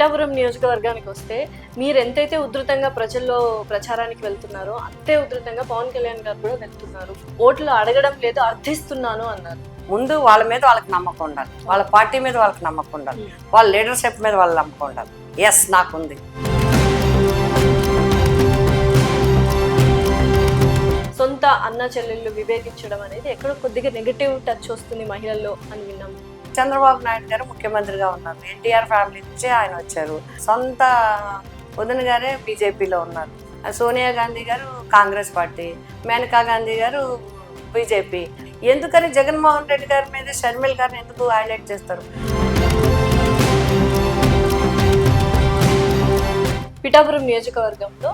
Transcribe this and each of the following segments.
పిఠాపురం నియోజకవర్గానికి వస్తే మీరు ఎంతైతే ఉధృతంగా ప్రజల్లో ప్రచారానికి వెళ్తున్నారో అంతే ఉధృతంగా పవన్ కళ్యాణ్ గారు కూడా వెళ్తున్నారు. ఓట్లు అడగడం లేదు, అర్థిస్తున్నాను అన్నారు. ముందు వాళ్ళ మీద వాళ్ళకి నమ్మకం ఉండాలి, వాళ్ళ పార్టీ మీద వాళ్ళకి నమ్మకం ఉండాలి, వాళ్ళ లీడర్షిప్ మీద వాళ్ళ నమ్మకం ఉండాలి. ఎస్, నాకుంది. సొంత అన్న చెల్లెళ్ళు విభేదించడం అనేది ఎక్కడో కొద్దిగా నెగటివ్ టచ్ వస్తుంది మహిళల్లో అని విన్నాం. చంద్రబాబు నాయుడు గారు ముఖ్యమంత్రిగా ఉన్నారు, ఎన్టీఆర్ ఫ్యామిలీ నుంచి ఆయన వచ్చారు, సొంత వదిన గారే బీజేపీలో ఉన్నారు, సోనియా గాంధీ గారు కాంగ్రెస్ పార్టీ, మేనకా గాంధీ గారు బీజేపీ. ఎందుకని జగన్మోహన్ రెడ్డి గారి మీద షర్మిల్ గారిని ఎందుకు హైలైట్ చేస్తారు? పిఠాపురం నియోజకవర్గంలో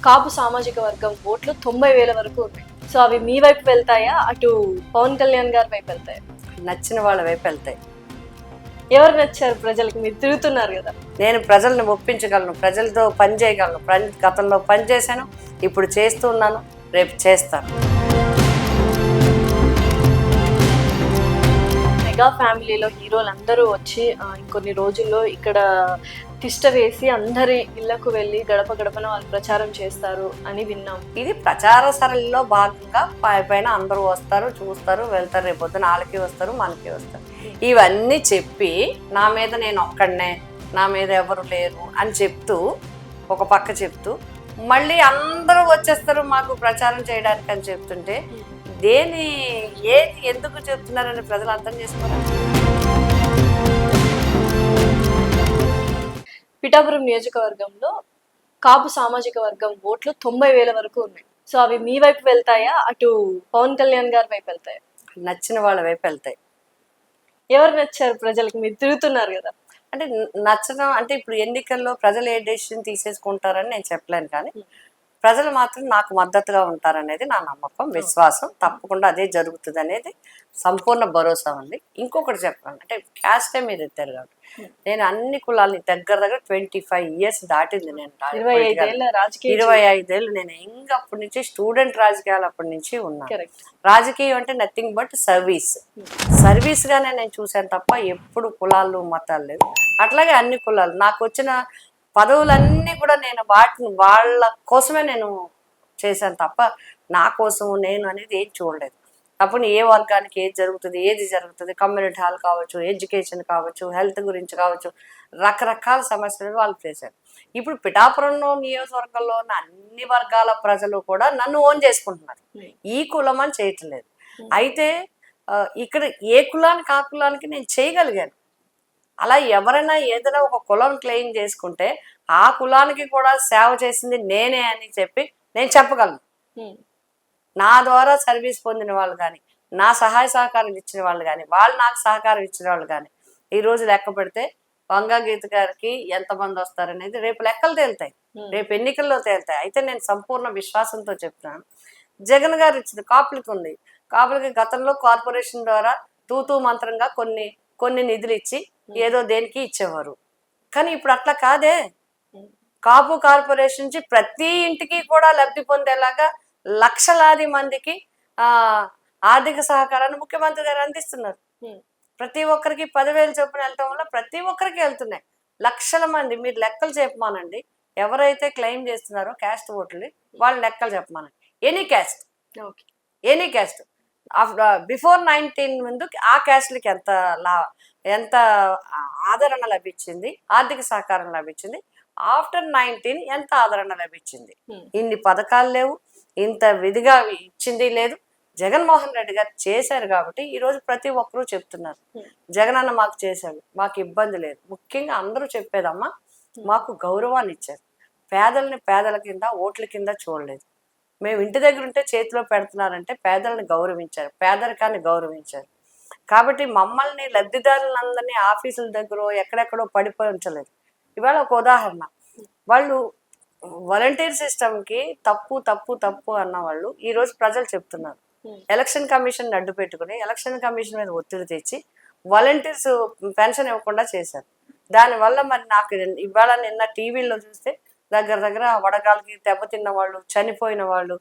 కాపు సామాజిక వర్గం ఓట్లు 90,000 వరకు ఉన్నాయి. సో అవి మీ వైపు వెళ్తాయా, అటు పవన్ కళ్యాణ్ గారి వైపు వెళ్తాయా? నచ్చిన వాళ్ళ వైపు వెళ్తాయి. ఎవరు నచ్చారు ప్రజలకు? మీరు తిరుగుతున్నారు కదా. నేను ప్రజల్ని ఒప్పించగలను, ప్రజలతో పని చేయగలను. గతంలో పని చేశాను, ఇప్పుడు చేస్తున్నాను, రేపు చేస్తాను. మెగా ఫ్యామిలీలో హీరోలు అందరూ వచ్చి ఇంకొన్ని రోజుల్లో ఇక్కడ తిష్ట వేసి అందరి ఇళ్లకు వెళ్ళి గడప గడపన వాళ్ళు ప్రచారం చేస్తారు అని విన్నాం. ఇది ప్రచార సరళిలో భాగంగా పైన అందరూ వస్తారు, చూస్తారు, వెళ్తారు. రేపు పొద్దున వాళ్ళకి వస్తారు, మనకి వస్తారు. ఇవన్నీ చెప్పి నా మీద నేను ఒక్కడనే, నా మీద ఎవరు లేరు అని చెప్తూ ఒక పక్క చెప్తూ మళ్ళీ అందరూ వచ్చేస్తారు మాకు ప్రచారం చేయడానికి అని చెప్తుంటే ఏది ఎందుకు చెప్తున్నారని ప్రజలు అర్థం చేసుకోవాలి. పిఠాపురం నియోజకవర్గంలో కాపు సామాజిక వర్గం ఓట్లు 90,000 వరకు ఉన్నాయి. సో అవి మీ వైపు వెళ్తాయా, అటు పవన్ కళ్యాణ్ గారి వైపు వెళ్తాయా? నచ్చిన వాళ్ళ వైపు వెళ్తాయి. ఎవరు నచ్చారు ప్రజలకు? మీరు తిరుగుతున్నారు కదా. అంటే నచ్చడం అంటే ఇప్పుడు ఎన్నికల్లో ప్రజలు ఏ డెసిషన్ తీసేసుకుంటారని నేను చెప్పలేను, కానీ ప్రజలు మాత్రం నాకు మద్దతుగా ఉంటారనేది నా నమ్మకం, విశ్వాసం. తప్పకుండా అదే జరుగుతుంది అనేది సంపూర్ణ భరోసా ఉంది. ఇంకొకటి చెప్పాను అంటే క్యాస్టే మీరు ఎత్తారు కాబట్టి నేను అన్ని కులాలని దగ్గర 25 years దాటింది. నేను 25 ఏళ్ళు నేను ఇంకా అప్పటి నుంచి స్టూడెంట్ రాజకీయాలు అప్పటి నుంచి ఉన్నాను. రాజకీయం అంటే నథింగ్ బట్ సర్వీస్ గానే నేను చూశాను తప్ప ఎప్పుడు కులాలు మతాలు లేదు. అట్లాగే అన్ని కులాలు నాకు వచ్చిన పదవులన్నీ కూడా నేను వాళ్ళ కోసమే నేను చేశాను తప్ప నా కోసం నేను అనేది ఏది చూడలేదు. అప్పుడు ఏ వర్గానికి ఏది జరుగుతుంది కమ్యూనిటీ హాల్ కావచ్చు, ఎడ్యుకేషన్ కావచ్చు, హెల్త్ గురించి కావచ్చు, రకరకాల సమస్యలు వాళ్ళు చేశారు. ఇప్పుడు పిఠాపురంలో నియోజకవర్గంలో ఉన్న అన్ని వర్గాల ప్రజలు కూడా నన్ను ఓన్ చేసుకుంటున్నారు. ఈ కులం అని చేయట్లేదు. అయితే ఇక్కడ ఏ కులానికి ఆ కులానికి నేను చేయగలిగాను. అలా ఎవరైనా ఏదైనా ఒక కులం క్లెయిమ్ చేసుకుంటే ఆ కులానికి కూడా సేవ చేసింది నేనే అని చెప్పి నేను చెప్పగలను. నా ద్వారా సర్వీస్ పొందిన వాళ్ళు కానీ, నా సహాయ సహకారాలు ఇచ్చిన వాళ్ళు కానీ, వాళ్ళు నాకు సహకారం ఇచ్చిన వాళ్ళు కానీ ఈరోజు లెక్క పెడితే వంగా గీత గారికి ఎంతమంది వస్తారనేది రేపు లెక్కలు తేలుతాయి, రేపు ఎన్నికల్లో తేలుతాయి. అయితే నేను సంపూర్ణ విశ్వాసంతో చెప్తున్నాను. జగన్ గారు ఇచ్చింది కాపులకి ఉంది. కాపులకి గతంలో కార్పొరేషన్ ద్వారా తూతూ మంత్రంగా కొన్ని నిధులు ఇచ్చి ఏదో దేనికి ఇచ్చేవారు. కానీ ఇప్పుడు అట్లా కాదే. కాపు కార్పొరేషన్ నుంచి ప్రతి ఇంటికి కూడా లబ్ధి పొందేలాగా లక్షలాది మందికి ఆర్థిక సహకారాన్ని ముఖ్యమంత్రి గారు అందిస్తున్నారు. ప్రతి ఒక్కరికి 10,000 చొప్పున వెళ్ళటం వల్ల ప్రతి ఒక్కరికి వెళ్తున్నాయి. లక్షల మంది మీరు లెక్కలు చెప్పమానండి. ఎవరైతే క్లెయిమ్ చేస్తున్నారో క్యాస్ట్ ఓట్లు వాళ్ళ లెక్కలు చెప్పమానండి. ఎనీ క్యాస్ట్ బిఫోర్ 19 ముందు ఆ క్యాస్ట్లకి ఎంత ఆదరణ లభించింది, ఆర్థిక సహకారం లభించింది. ఆఫ్టర్ 19 ఎంత ఆదరణ లభించింది. ఇన్ని పథకాలు లేవు, ఇంత విధిగా ఇచ్చింది లేదు. జగన్మోహన్ రెడ్డి గారు చేశారు కాబట్టి ఈరోజు ప్రతి ఒక్కరూ చెప్తున్నారు జగన్ అన్న మాకు చేశాడు, మాకు ఇబ్బంది లేదు. ముఖ్యంగా అందరూ చెప్పేదమ్మా మాకు గౌరవాన్ని ఇచ్చారు. పేదల్ని పేదల కింద ఓట్ల కింద చూడలేదు. మేము ఇంటి దగ్గర ఉంటే చేతిలో పెడుతున్నారంటే పేదలను గౌరవించారు, పేదరికాన్ని గౌరవించారు. కాబట్టి మమ్మల్ని లబ్ధిదారులందరినీ ఆఫీసుల దగ్గర ఎక్కడెక్కడో పడిపోయి ఉంచలేదు. ఇవాళ ఒక ఉదాహరణ, వాళ్ళు వాలంటీర్ సిస్టమ్కి తప్పు అన్న వాళ్ళు ఈరోజు ప్రజలు చెప్తున్నారు. ఎలక్షన్ కమిషన్ అడ్డు పెట్టుకుని ఎలక్షన్ కమిషన్ మీద ఒత్తిడి తెచ్చి వాలంటీర్స్ పెన్షన్ ఇవ్వకుండా చేశారు. దానివల్ల మరి నాకు ఇవాళ నిన్న టీవీలో చూస్తే దగ్గర వడగాలకి దెబ్బతిన్న వాళ్ళు, చనిపోయిన వాళ్ళు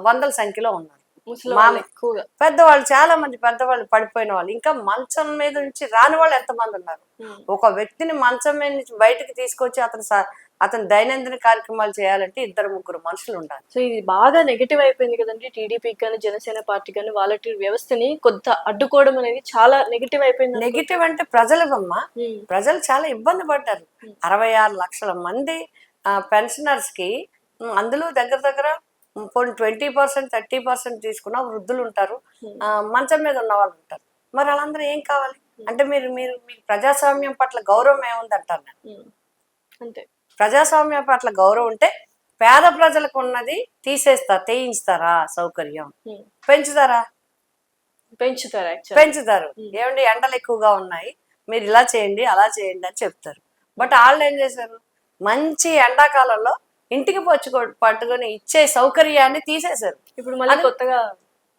వందల సంఖ్యలో ఉన్నారు. ముసలి మా వాళ్ళు ఎక్కువగా. పెద్దవాళ్ళు చాలా మంది పెద్దవాళ్ళు పడిపోయిన వాళ్ళు, ఇంకా మంచం మీద నుంచి రాని వాళ్ళు ఎంతమంది ఉన్నారు. ఉమ్. ఒక వ్యక్తిని మంచం మీద నుంచి బయటకు తీసుకొచ్చి అతని దైనందిన కార్యక్రమాలు చేయాలంటే 2-3 మనుషులు ఉండాలి. సో ఇది బాగా నెగటివ్ అయిపోయింది కదండి, టీడీపీకి కానీ జనసేన పార్టీ కానీ వాలంటీర్ వ్యవస్థని కొంత అడ్డుకోవడం అనేది చాలా నెగటివ్ అయిపోయింది. నెగిటివ్ అంటే ప్రజలవమ్మా, ప్రజలు చాలా ఇబ్బంది పడ్డారు. 66 లక్షల మంది పెన్షనర్స్ కి, అందులో దగ్గర దగ్గర 20%, 30% తీసుకున్న వృద్ధులు ఉంటారు, మంచం మీద ఉన్న వాళ్ళు ఉంటారు. మరి వాళ్ళందరూ ఏం కావాలి అంటే, మీకు ప్రజాస్వామ్యం పట్ల గౌరవం ఏముంది అంటారు నేను. అంతే, ప్రజాస్వామ్యం పట్ల గౌరవం ఉంటే పేద ప్రజలకు ఉన్నది తీయించుతారా సౌకర్యం? పెంచుతారా? పెంచుతారు. ఏమండి ఎండలు ఎక్కువగా ఉన్నాయి, మీరు ఇలా చేయండి అలా చేయండి అని చెప్తారు. బట్ వాళ్ళు ఏం చేశారు, మంచి ఎండాకాలంలో ఇంటికి పట్టుకొని ఇచ్చే సౌకర్యాన్ని తీసేశారు. ఇప్పుడు మళ్ళీ కొత్తగా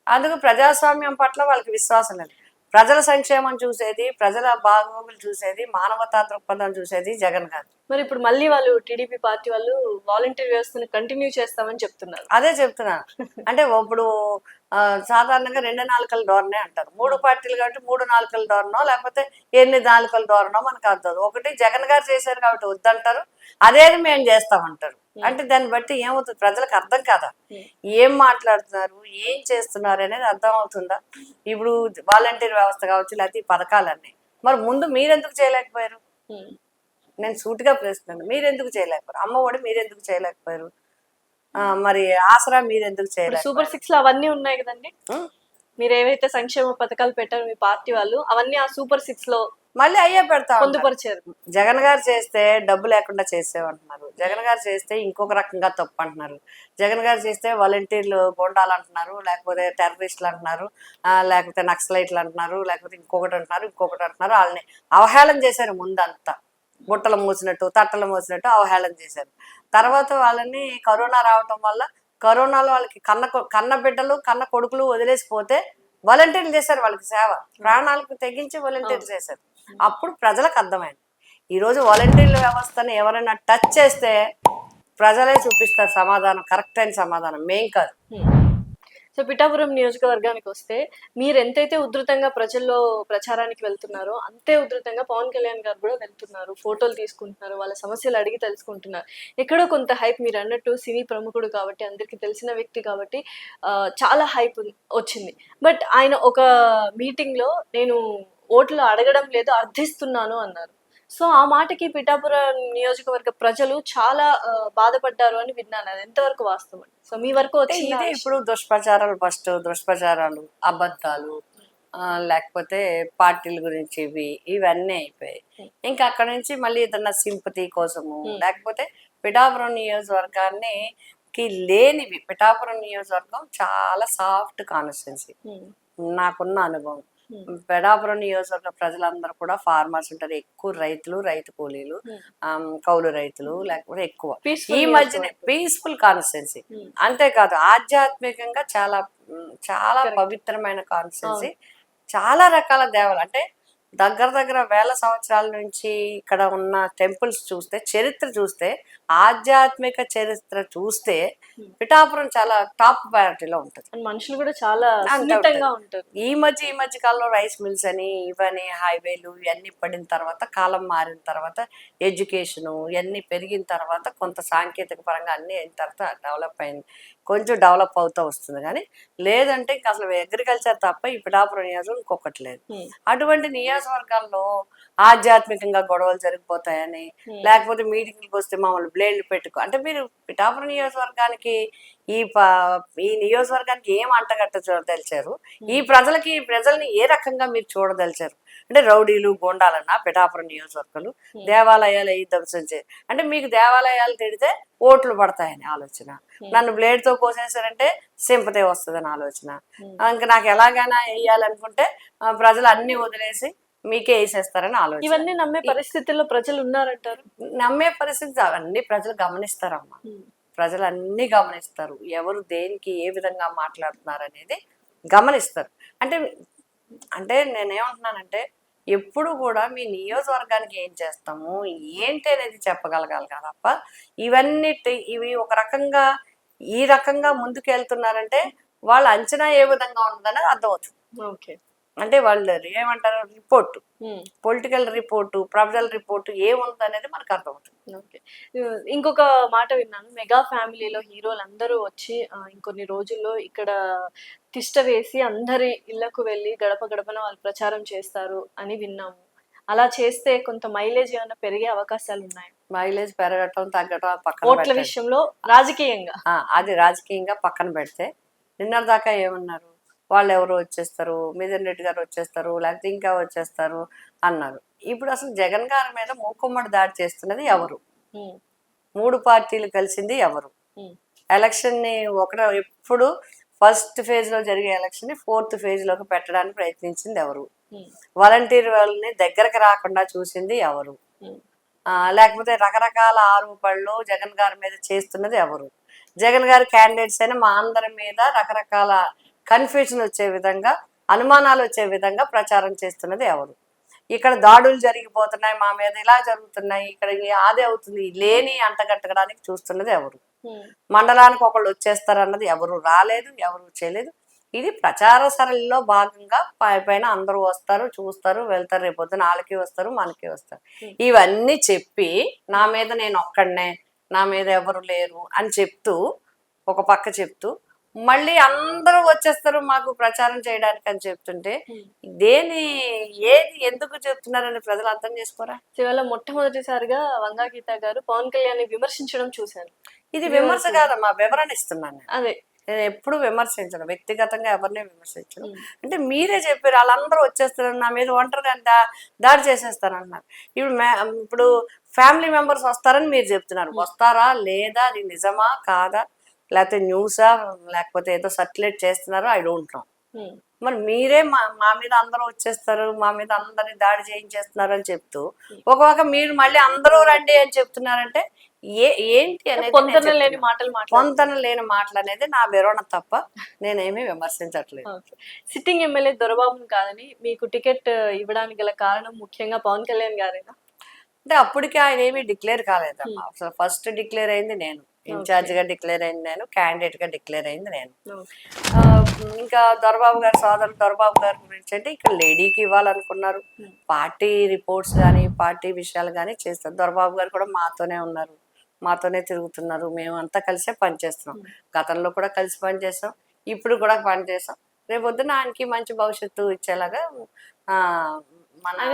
అందుకు ప్రజాస్వామ్యం పట్ల వాళ్ళకి విశ్వాసం లేదు. ప్రజల సంక్షేమం చూసేది, ప్రజల బాగోగులు చూసేది, మానవతా దృక్పథం చూసేది జగన్ గారు. మరి ఇప్పుడు మళ్ళీ వాళ్ళు టీడీపీ పార్టీ వాళ్ళు వాలంటీర్ వ్యవస్థను కంటిన్యూ చేస్తామని చెప్తున్నారు. అదే చెప్తున్నాను. అంటే ఇప్పుడు సాధారణంగా 2 నాలుకల ధోరణే అంటారు. 3 పార్టీలు కాబట్టి 3 నాలుకల ధోరణో, లేకపోతే ఎన్ని నాలుకల ధోరణో మనకు అర్థం. ఒకటి జగన్ గారు చేశారు కాబట్టి వద్దంటారు, అదేది మేము చేస్తామంటారు. అంటే దాన్ని బట్టి ఏమవుతుంది, ప్రజలకు అర్థం కాదా ఏం మాట్లాడుతున్నారు, ఏం చేస్తున్నారు అనేది అర్థం అవుతుందా? ఇప్పుడు వాలంటీర్ వ్యవస్థ కావచ్చు, లేకపోతే ఈ పథకాలన్నీ మరి ముందు మీరెందుకు చేయలేకపోయారు? నేను సూటిగా ప్రశ్నిస్తున్నాను, మీరెందుకు చేయలేకపోయారు? అమ్మఒడి మీరెందుకు చేయలేకపోయారు? మరి ఆసరా మీరెందుకు చేయలేరు? సూపర్ 6 లో అవన్నీ ఉన్నాయి కదండి, మీరు ఏవైతే సంక్షేమ పథకాలు పెట్టారో మీ పార్టీ వాళ్ళు, అవన్నీ ఆ సూపర్ 6 లో మళ్ళీ అయ్యే పెడతా పొందుపరిచారు. జగన్ గారు చేస్తే డబ్బు లేకుండా చేసేవంటున్నారు, జగన్ గారు చేస్తే ఇంకొక రకంగా తప్పు అంటున్నారు, జగన్ గారు చేస్తే వాలంటీర్లు గోండాలు అంటున్నారు, లేకపోతే టెర్రరిస్టులు అంటున్నారు, లేకపోతే నక్సలైట్లు అంటున్నారు, లేకపోతే ఇంకొకటి అంటున్నారు. వాళ్ళని అవహేళన చేశారు. ముందంతా బుట్టలు మూసినట్టు, తట్టలు మూసినట్టు అవహేళన చేశారు. తర్వాత వాళ్ళని కరోనా రావటం వల్ల, కరోనాలో వాళ్ళకి కన్న బిడ్డలు, కన్న కొడుకులు వదిలేసిపోతే వాలంటీర్లు చేశారు వాళ్ళకి సేవ, ప్రాణాలకు తెగించి వాలంటీర్లు చేశారు. అప్పుడు ప్రజలకు అర్థమైంది. ఈరోజు వాలంటీర్ల వ్యవస్థని ఎవరైనా టచ్ చేస్తే ప్రజలే చూపిస్తారు సమాధానం, కరెక్ట్ అయిన సమాధానం, మేం కాదు. సో పిఠాపురం నియోజకవర్గానికి వస్తే, మీరు ఎంతైతే ఉధృతంగా ప్రజల్లో ప్రచారానికి వెళ్తున్నారో అంతే ఉధృతంగా పవన్ కళ్యాణ్ గారు కూడా వెళ్తున్నారు, ఫోటోలు తీసుకుంటున్నారు, వాళ్ళ సమస్యలు అడిగి తెలుసుకుంటున్నారు. ఎక్కడో కొంత హైప్, మీరు అన్నట్టు సినీ ప్రముఖుడు కాబట్టి, అందరికి తెలిసిన వ్యక్తి కాబట్టి చాలా హైప్ వచ్చింది. బట్ ఆయన ఒక మీటింగ్ లో నేను ఓట్లు అడగడం లేదు, అర్థిస్తున్నాను అన్నారు. సో ఆ మాటకి పిఠాపురం నియోజకవర్గ ప్రజలు చాలా బాధపడ్డారు అని విన్నాను. అది ఎంతవరకు వాస్తవం? సో మీ వరకు వచ్చి ఇప్పుడు దుష్ప్రచారాలు, ఫస్ట్ దుష్ప్రచారాలు, అబద్ధాలు, లేకపోతే పార్టీల గురించి ఇవన్నీ అయిపోయాయి. ఇంకా అక్కడ నుంచి మళ్ళీ ఏదన్నా సింపతి కోసము, లేకపోతే పిఠాపురం నియోజకవర్గాన్ని లేనివి. పిఠాపురం నియోజకవర్గం చాలా సాఫ్ట్ కాన్స్టిట్యున్సీ, నాకున్న అనుభవం. పిఠాపురం నియోజకవర్గ ప్రజలందరూ కూడా ఫార్మర్స్ ఉంటారు, ఎక్కువ రైతులు, రైతు కూలీలు, కౌలు రైతులు, లేకపోతే ఎక్కువ. ఈ మధ్యనే పీస్ఫుల్ కాన్స్టిట్యున్సీ, అంతేకాదు ఆధ్యాత్మికంగా చాలా చాలా పవిత్రమైన కాన్స్టిట్యున్సీ. చాలా రకాల దేవాలు, అంటే దగ్గర వేల సంవత్సరాల నుంచి ఇక్కడ ఉన్న టెంపుల్స్ చూస్తే, చరిత్ర చూస్తే, ఆధ్యాత్మిక చరిత్ర చూస్తే పిఠాపురం చాలా టాప్ ప్రయారిటీలో ఉంటుంది. మనుషులు కూడా చాలా సున్నితంగా ఉంటారు. ఈ మధ్య కాలంలో రైస్ మిల్స్ అని, ఇవన్నీ హైవేలు ఇవన్నీ పడిన తర్వాత, కాలం మారిన తర్వాత, ఎడ్యుకేషను ఇవన్నీ పెరిగిన తర్వాత, కొంత సాంకేతిక పరంగా అన్ని అయిన తర్వాత డెవలప్ అయింది, కొంచెం డెవలప్ అవుతూ వస్తుంది. కానీ లేదంటే ఇంకా అసలు అగ్రికల్చర్ తప్ప ఈ పిఠాపురం నియోజకవర్గం ఇంకొకటి లేదు. అటువంటి నియోజకవర్గాల్లో ఆధ్యాత్మికంగా గొడవలు జరిగిపోతాయని, లేకపోతే మీటింగ్లకు వస్తే మామూలు బ్లేడ్లు పెట్టుకో, అంటే మీరు పిఠాపురం నియోజకవర్గానికి ఈ నియోజకవర్గానికి ఏం అంటగట్ట చూడదలిచారు, ప్రజల్ని ఏ రకంగా మీరు చూడదలిచారు? అంటే రౌడీలు, గోండాలన్నా పిఠాపురం నియోజకవర్గాలు, దేవాలయాలు అయ్యి ధ్వంసించే, అంటే మీకు దేవాలయాలు తిడితే ఓట్లు పడతాయని ఆలోచన, నన్ను బ్లేడ్ తో కోసేసారంటే సింపతి వస్తుందని ఆలోచన, ఇంకా నాకు ఎలాగైనా వేయాలనుకుంటే ప్రజలు అన్ని వదిలేసి మీకే వేసేస్తారని ఆలోచన. ఇవన్నీ నమ్మే పరిస్థితుల్లో ప్రజలు ఉన్నారంటారు? నమ్మే పరిస్థితి అవన్నీ ప్రజలు గమనిస్తారమ్మా, ప్రజలు అన్ని గమనిస్తారు, ఎవరు దేనికి ఏ విధంగా మాట్లాడుతున్నారు అనేది గమనిస్తారు. అంటే నేనేమంటున్నానంటే, ఎప్పుడు కూడా మీ నియోజకవర్గానికి ఏం చేస్తాము ఏంటి అనేది చెప్పగలగాలి తప్ప ఇవి ఒక రకంగా ఈ రకంగా ముందుకు వెళ్తున్నారంటే వాళ్ళ అంచనా ఏ విధంగా ఉందనేది అర్థమవుతుంది. ఓకే. అంటే వాళ్ళు ఏమంటారు, రిపోర్ట్, పొలిటికల్ రిపోర్టు, ప్రజల రిపోర్టు ఏముందనేది మనకు అర్థమవుతుంది. ఓకే. ఇంకొక మాట విన్నాను. మెగా ఫ్యామిలీలో హీరోలందరూ వచ్చి ఇంకొన్ని రోజుల్లో ఇక్కడ తిష్ట వేసి అందరి ఇళ్ళకు వెళ్లి గడప గడపన వాళ్ళు ప్రచారం చేస్తారు అని విన్నాము. అలా చేస్తే కొంత మైలేజ్ ఏమైనా పెరిగే అవకాశాలున్నాయా? మైలేజ్ పెరగటం తగ్గటం పక్కన ఓట్ల పెట్టండి. విషయంలో రాజకీయంగా. అది రాజకీయంగా పక్కన పెడితే నిన్నటి దాకా ఏమన్నారు, వాళ్ళు ఎవరు వచ్చేస్తారు, మిథున్ రెడ్డి గారు వచ్చేస్తారు, లేకపోతే ఇంకా వచ్చేస్తారు అన్నారు. ఇప్పుడు అసలు జగన్ గారి మీద మూకుమ్మడి దాడి చేస్తున్నది ఎవరు? హ్మ్. 3 పార్టీలు కలిసింది ఎవరు? హ్మ్. ఎలక్షన్ని ఎప్పుడు ఫస్ట్ ఫేజ్ లో జరిగే ఎలక్షన్ ని 4th ఫేజ్ లోకి పెట్టడానికి ప్రయత్నించింది ఎవరు? వాలంటీర్ వాళ్ళని దగ్గరకు రాకుండా చూసింది ఎవరు? లేకపోతే రకరకాల ఆరోపణలు జగన్ గారి మీద చేస్తున్నది ఎవరు? జగన్ గారి క్యాండిడేట్స్ అయినా మా అందరి మీద రకరకాల కన్ఫ్యూజన్ వచ్చే విధంగా, అనుమానాలు వచ్చే విధంగా ప్రచారం చేస్తున్నది ఎవరు? ఇక్కడ దాడులు జరిగిపోతున్నాయి, మా మీద ఇలా జరుగుతున్నాయి, ఇక్కడ అదే అవుతుంది, లేని అంటగట్టడానికి చూస్తున్నది ఎవరు? మండలానికి ఒకళ్ళు వచ్చేస్తారు అన్నది ఎవరు? రాలేదు, ఎవరు చేయలేదు. ఇది ప్రచార సరళిలో భాగంగా పైన అందరూ వస్తారు, చూస్తారు, వెళ్తారు, రేపొద్దున వాళ్ళకి వస్తారు, మనకి వస్తారు. ఇవన్నీ చెప్పి నా మీద నేను ఒక్కడనే, నా మీద ఎవరు లేరు అని చెప్తూ, ఒక పక్క చెప్తూ మళ్ళీ అందరూ వచ్చేస్తారు మాకు ప్రచారం చేయడానికి అని చెప్తుంటే ఏది ఎందుకు చెప్తున్నారని ప్రజలు అర్థం చేసుకోరా? ఇవాళ మొట్టమొదటిసారిగా వంగా గీత గారు పవన్ కళ్యాణ్ విమర్శించడం చూశాను. ఇది విమర్శ కాదమ్మా, వివరణ ఇస్తున్నాను. అదే నేను ఎప్పుడు విమర్శించను, వ్యక్తిగతంగా ఎవరిని విమర్శించను. అంటే మీరే చెప్పారు వాళ్ళందరూ వచ్చేస్తారు నా మీద ఒంటరిగా దాడి చేసేస్తారన్నారు. ఇప్పుడు ఫ్యామిలీ మెంబర్స్ వస్తారని మీరు చెప్తున్నారు. వస్తారా లేదా, అది నిజమా కాదా, లేకపోతే న్యూసా, లేకపోతే ఏదో సర్క్యులేట్ చేస్తున్నారో ఐ డోంట్ నో. మరి మీరే మా మీద అందరూ వచ్చేస్తారు, మా మీద అందరిని దాడి చేయించేస్తున్నారు అని చెప్తూ ఒక మీరు మళ్ళీ అందరూ రండి అని చెప్తున్నారంటే ఏంటి అనేది పొంతన లేని మాటలు అనేది నా వివరణ తప్ప నేనేమీ విమర్శించట్లేదు. సిట్టింగ్ ఎమ్మెల్యే దొరబాబును కాదని మీకు టికెట్ ఇవ్వడానికి గల కారణం ముఖ్యంగా పవన్ కళ్యాణ్ గారేనా? అంటే అప్పటికి ఆయన ఏమీ డిక్లేర్ కాలేదమ్మా. అసలు ఫస్ట్ డిక్లేర్ అయింది నేను, ఇన్ఛార్జ్ గా డిక్లేర్ అయింది నేను, క్యాండిడేట్ గా డిక్లేర్ అయింది నేను. ఇంకా దొరబాబు గారు, సోదరు దొరబాబు గారి గురించి అంటే ఇక్కడ లేడీకి ఇవ్వాలనుకున్నారు. పార్టీ రిపోర్ట్స్ కానీ పార్టీ విషయాలు కానీ చేస్తారు. దొరబాబు గారు కూడా మాతోనే ఉన్నారు, మాతోనే తిరుగుతున్నారు, మేము అంతా కలిసే పనిచేస్తున్నాం. గతంలో కూడా కలిసి పనిచేస్తాం, ఇప్పుడు కూడా పనిచేస్తాం. రేపొద్దున ఆయనకి మంచి భవిష్యత్తు ఇచ్చేలాగా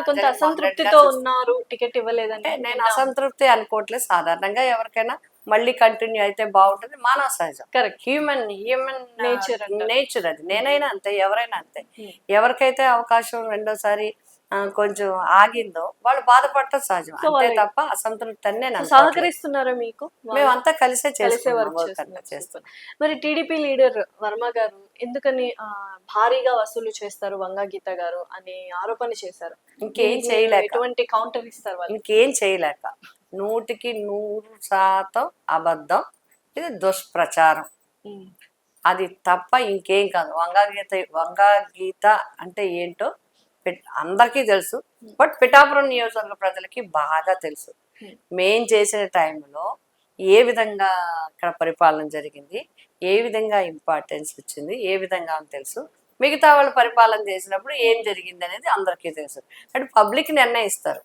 కొంత అసంతృప్తితో ఉన్నారు టికెట్ ఇవ్వలేదంటే. నేను అసంతృప్తి అనుకోవట్లేదు. సాధారణంగా ఎవరికైనా మళ్ళీ కంటిన్యూ అయితే బాగుంటుంది, మానవ సహజం, కరెక్ట్, హ్యూమన్ నేచర్ అది. నేనైనా అంతే, ఎవరైనా అంతే. ఎవరికైతే అవకాశం రెండోసారి కొంచెం ఆగిందో వాళ్ళు బాధపడటం సహజం, అంతే తప్ప అసంతృప్తి అని నేను సహకరిస్తున్నారా మీకు? మేమంతా కలిసే చేస్తున్నాం. మరి టీడీపీ లీడర్ వర్మ గారు ఎందుకని భారీగా వసూలు చేస్తారు వంగా గీత గారు అని ఆరోపణ చేశారు. ఇంకేం చేయలేక, ఎటువంటి కౌంటర్ ఇస్తారు వాళ్ళు? ఇంకేం చేయలేక 100% అబద్ధం, ఇది దుష్ప్రచారం, అది తప్ప ఇంకేం కాదు. వంగా గీత అంటే ఏంటో అందరికీ తెలుసు, బట్ పిఠాపురం నియోజకవర్గ ప్రజలకి బాగా తెలుసు. మేం చేసిన టైంలో ఏ విధంగా అక్కడ పరిపాలన జరిగింది, ఏ విధంగా ఇంపార్టెన్స్ వచ్చింది, ఏ విధంగా అని తెలుసు. మిగతా వాళ్ళు పరిపాలన చేసినప్పుడు ఏం జరిగింది అనేది అందరికీ తెలుసు. అంటే పబ్లిక్ నిర్ణయిస్తారు.